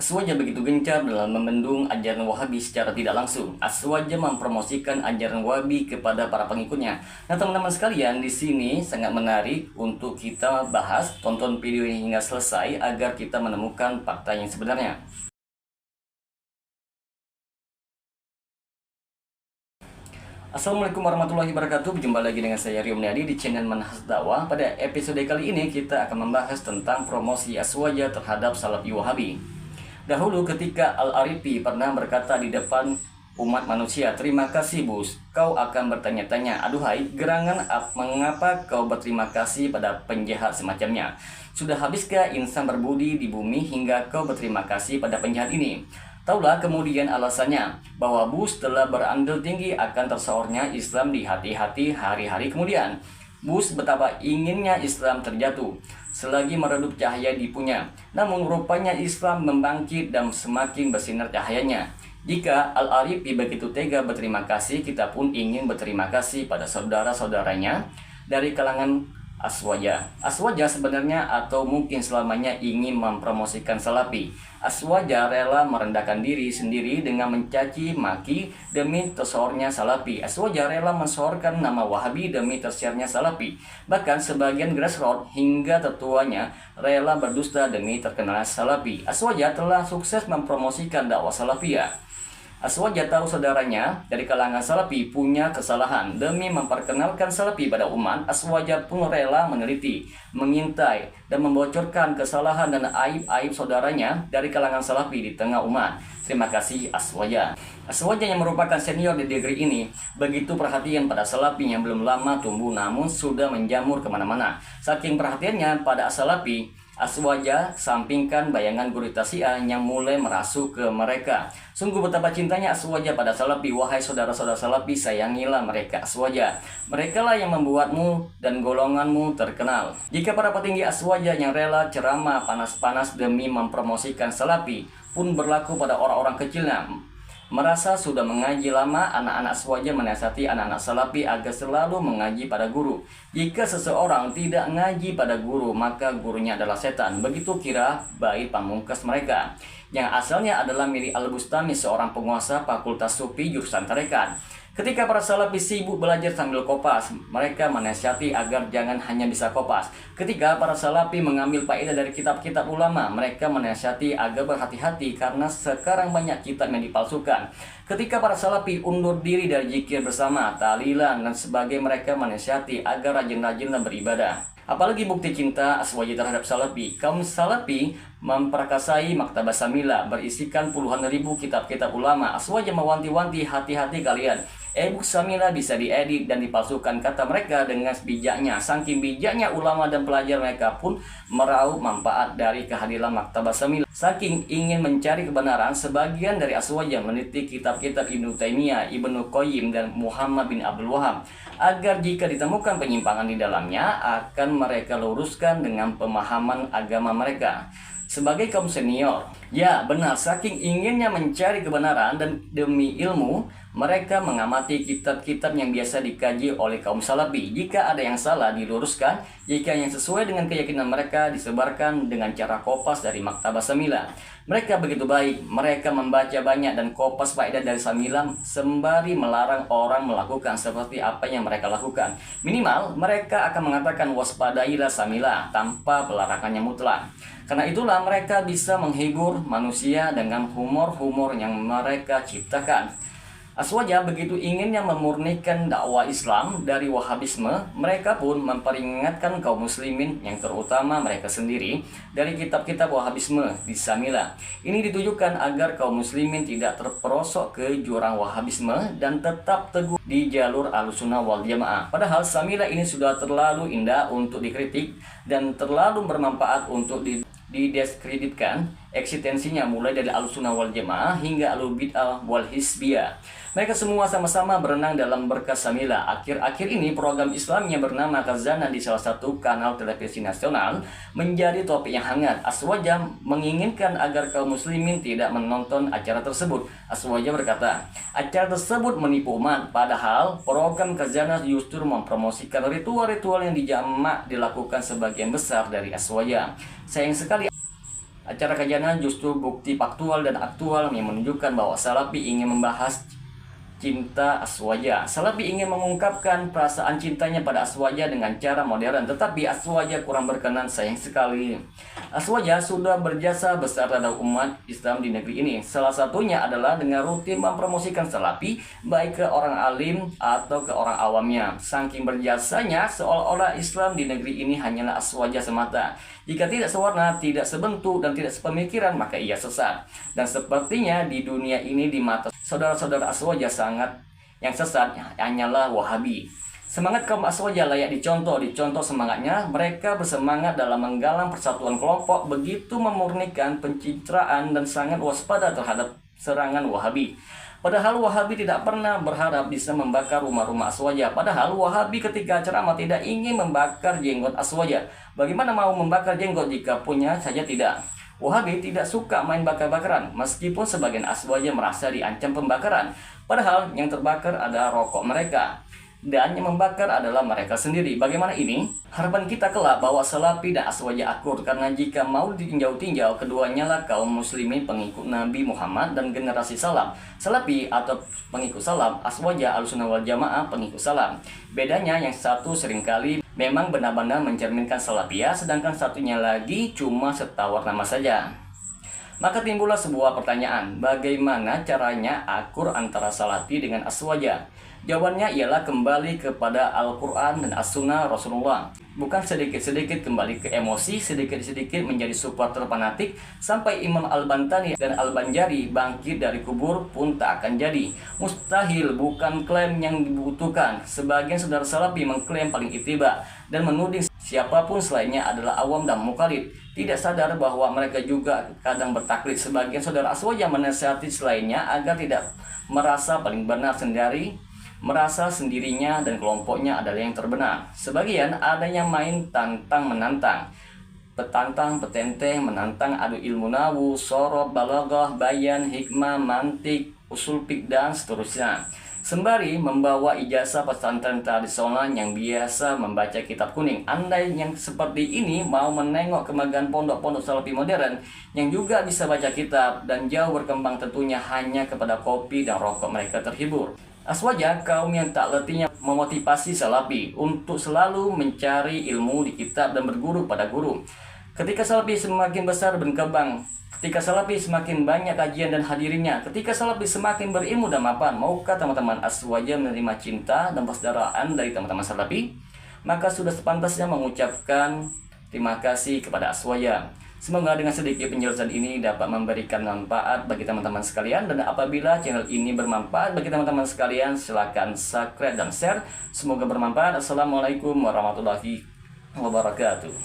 Aswaja begitu gencar dalam membendung ajaran Wahabi secara tidak langsung. Aswaja mempromosikan ajaran Wahabi kepada para pengikutnya. Nah, teman-teman sekalian, di sini sangat menarik untuk kita bahas. Tonton video ini hingga selesai agar kita menemukan fakta yang sebenarnya. Assalamualaikum warahmatullahi wabarakatuh. Berjumpa lagi dengan saya Rio Mulyadi di channel Manhaj Dakwah. Pada episode kali ini kita akan membahas tentang promosi Aswaja terhadap Salafi Wahabi. Dahulu ketika Al-Arifi pernah berkata di depan umat manusia, "Terima kasih Bus, kau akan bertanya-tanya, aduhai gerangan, mengapa kau berterima kasih pada penjahat semacamnya? Sudah habiskah insan berbudi di bumi hingga kau berterima kasih pada penjahat ini?" Taulah kemudian alasannya, bahwa Bus telah berandil tinggi akan tersaurnya Islam di hati-hati hari-hari kemudian. Bus betapa inginnya Islam terjatuh selagi meredup cahaya di punya. Namun rupanya Islam membangkit dan semakin bersinar cahayanya. Jika Al-Arifi begitu tega berterima kasih, kita pun ingin berterima kasih pada saudara-saudaranya dari kalangan Aswaja. Aswaja sebenarnya atau mungkin selamanya ingin mempromosikan Salafi. Aswaja rela merendahkan diri sendiri dengan mencaci maki demi tersohornya Salafi. Aswaja rela mensohorkan nama Wahabi demi tersiarnya Salafi. Bahkan sebagian grassroots hingga tertuanya rela berdusta demi terkenalnya Salafi. Aswaja telah sukses mempromosikan dakwah Salafiyah. Aswaja tahu saudaranya dari kalangan Salafi punya kesalahan. Demi memperkenalkan Salafi pada umat, Aswaja pun rela meneliti, mengintai, dan membocorkan kesalahan dan aib-aib saudaranya dari kalangan Salafi di tengah umat. Terima kasih Aswaja. Aswaja yang merupakan senior di negeri ini begitu perhatian pada Salafi yang belum lama tumbuh namun sudah menjamur kemana-mana. Saking perhatiannya pada Salafi, Aswaja sampingkan bayangan gurita Syiah yang mulai merasuk ke mereka. Sungguh betapa cintanya Aswaja pada Salafi. Wahai saudara-saudara Salafi, sayangilah mereka Aswaja. Merekalah yang membuatmu dan golonganmu terkenal. Jika para petinggi Aswaja yang rela ceramah panas-panas demi mempromosikan Salafi pun berlaku pada orang-orang kecilnya, merasa sudah mengaji lama, anak-anak Aswaja menasihati anak-anak Salafi agar selalu mengaji pada guru. Jika seseorang tidak ngaji pada guru, maka gurunya adalah setan. Begitu kira bait pamungkas mereka, yang asalnya adalah milik Al-Bustami, seorang penguasa fakultas Sufi jurusan tarekat. Ketika para Salafi sibuk belajar sambil kopas, mereka menasihati agar jangan hanya bisa kopas. Ketika para Salafi mengambil faedah dari kitab-kitab ulama, mereka menasihati agar berhati-hati karena sekarang banyak kitab yang dipalsukan. Ketika para Salafi undur diri dari zikir bersama, tahlilan dan sebagainya, mereka menasihati agar rajin-rajin dan beribadah. Apalagi bukti cinta Aswaja terhadap Salafi. Kaum Salafi memperkasai Maktabah Samila berisikan puluhan ribu kitab-kitab ulama. Aswaja mewanti-wanti, hati-hati kalian. E-book Samila bisa diedit dan dipalsukan, kata mereka dengan bijaknya. Saking bijaknya ulama dan pelajar, mereka pun meraup manfaat dari kehadiran Maktabah Samila. Saking ingin mencari kebenaran, sebagian dari Aswaja meneliti kitab-kitab Ibnu Taimiyah, Ibnu Qayyim, dan Muhammad bin Abdul Wahab, agar jika ditemukan penyimpangan di dalamnya akan mereka luruskan dengan pemahaman agama mereka. Sebagai kaum senior, ya benar, saking inginnya mencari kebenaran dan demi ilmu, mereka mengamati kitab-kitab yang biasa dikaji oleh kaum Salafi. Jika ada yang salah, diluruskan. Jika yang sesuai dengan keyakinan mereka, disebarkan dengan cara kopas dari Maktabah Samila. Mereka begitu baik, mereka membaca banyak dan kopas faedah dari Samila sembari melarang orang melakukan seperti apa yang mereka lakukan. Minimal, mereka akan mengatakan waspadailah Samila tanpa pelarangannya mutlak. Karena itulah mereka bisa menghibur manusia dengan humor-humor yang mereka ciptakan. Aswaja begitu inginnya memurnikan dakwah Islam dari Wahabisme, mereka pun memperingatkan kaum muslimin yang terutama mereka sendiri dari kitab-kitab Wahabisme di Samila. Ini ditujukan agar kaum muslimin tidak terperosok ke jurang Wahabisme dan tetap teguh di jalur Ahlussunnah wal Jamaah. Padahal Samila ini sudah terlalu indah untuk dikritik dan terlalu bermanfaat untuk didiskreditkan. Eksistensinya mulai dari Ahlussunnah wal Jamaah hingga Ahlul-Bid'ah wal Hizbiyah. Mereka semua sama-sama berenang dalam berkas Samila. Akhir-akhir ini program Islam yang bernama Khazanah di salah satu kanal televisi nasional menjadi topik yang hangat. Aswaja menginginkan agar kaum muslimin tidak menonton acara tersebut. Aswaja berkata, acara tersebut menipu umat, padahal program Khazanah justru mempromosikan ritual-ritual yang dijamak dilakukan sebagian besar dari Aswaja. Sayang sekali Acara kajiannya justru bukti faktual dan aktual yang menunjukkan bahwa Salafi ingin membahas cinta Aswaja. Salafi ingin mengungkapkan perasaan cintanya pada Aswaja dengan cara modern, tetapi Aswaja kurang berkenan, sayang sekali. Aswaja sudah berjasa besar terhadap umat Islam di negeri ini. Salah satunya adalah dengan rutin mempromosikan Salafi baik ke orang alim atau ke orang awamnya. Saking berjasanya, seolah-olah Islam di negeri ini hanyalah Aswaja semata. Jika tidak sewarna, tidak sebentuk, dan tidak sepemikiran, maka ia sesat. Dan sepertinya di dunia ini di mata saudara-saudara Aswaja yang sesat hanyalah Wahabi. Semangat kaum Aswaja layak dicontoh semangatnya. Mereka bersemangat dalam menggalang persatuan kelompok, begitu memurnikan pencitraan dan sangat waspada terhadap serangan Wahabi. Padahal Wahabi tidak pernah berharap bisa membakar rumah-rumah Aswaja. Padahal Wahabi ketika ceramah tidak ingin membakar jenggot Aswaja. Bagaimana mau membakar jenggot jika punya saja tidak? Wahabi tidak suka main bakar-bakaran, meskipun sebagian Aswaja merasa diancam pembakaran. Padahal yang terbakar adalah rokok mereka, dan yang membakar adalah mereka sendiri. Bagaimana ini? Harapan kita kelak bahwa Salafi dan Aswaja akur, karena jika mau ditinjau-tinjau, keduanya lah kaum muslimin pengikut Nabi Muhammad dan generasi salam. Salafi atau pengikut salam, Aswaja Ahlussunnah wal Jamaah pengikut salam. Bedanya yang satu seringkali memang benar-benar mencerminkan Salafiyah, sedangkan satunya lagi cuma setawar nama saja. Maka timbullah sebuah pertanyaan, bagaimana caranya akur antara Salafi dengan Aswaja? Jawabannya ialah kembali kepada Al-Quran dan As-Sunnah Rasulullah. Bukan sedikit-sedikit kembali ke emosi, sedikit-sedikit menjadi supporter fanatik, sampai Imam Al-Bantani dan Al-Banjari bangkit dari kubur pun tak akan jadi. Mustahil, bukan klaim yang dibutuhkan. Sebagian saudara Salafi mengklaim paling ittiba dan menuding siapapun selainnya adalah awam dan mukallid. Tidak sadar bahwa mereka juga kadang bertaklid. Sebagian saudara Aswaja menasihati selainnya agar tidak merasa paling benar sendiri, merasa sendirinya dan kelompoknya adalah yang terbenar. Sebagian ada yang main tantang menantang, petantang petenteng, menantang adu ilmu nawu, sorob, balaghah, bayan, hikmah, mantik, usul fiqh, dan seterusnya. Sembari membawa ijazah pesantren tradisional yang biasa membaca kitab kuning. Andai yang seperti ini mau menengok kemegahan pondok-pondok Salafi modern yang juga bisa baca kitab dan jauh berkembang, tentunya hanya kepada kopi dan rokok mereka terhibur. Aswaja kaum yang tak letihnya memotivasi Salafi untuk selalu mencari ilmu di kitab dan berguru pada guru. Ketika Salafi semakin besar berkembang, ketika Salafi semakin banyak kajian dan hadirinnya, ketika Salafi semakin berilmu dan mapan, maukah teman-teman Aswaja menerima cinta dan persaudaraan dari teman-teman Salafi? Maka sudah sepantasnya mengucapkan terima kasih kepada Aswaja. Semoga dengan sedikit penjelasan ini dapat memberikan manfaat bagi teman-teman sekalian. Dan apabila channel ini bermanfaat bagi teman-teman sekalian, silakan subscribe dan share. Semoga bermanfaat. Assalamualaikum warahmatullahi wabarakatuh.